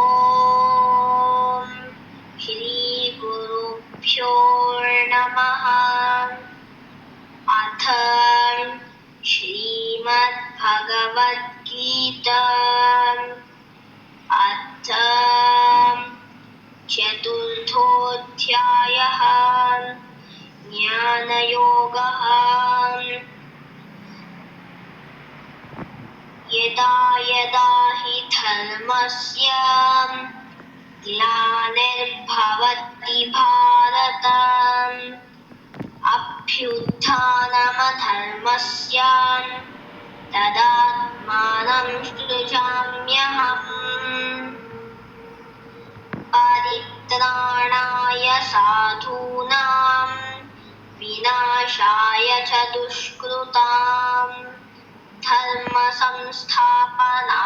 ॐ श्रीगुरुभ्यो नमः। अथ श्रीमद्भगवद्गीता अथ चतुर्थोऽध्यायः ज्ञानयोगः। यदा यदा हि धर्मस्य ग्लानिर्भवति भारत अभ्युत्थानमधर्मस्य तदात्मानं सृजाम्यहम्। परित्राणाय साधूनां विनाशाय च दुष्कृतां धर्म संस्थापनार्थाय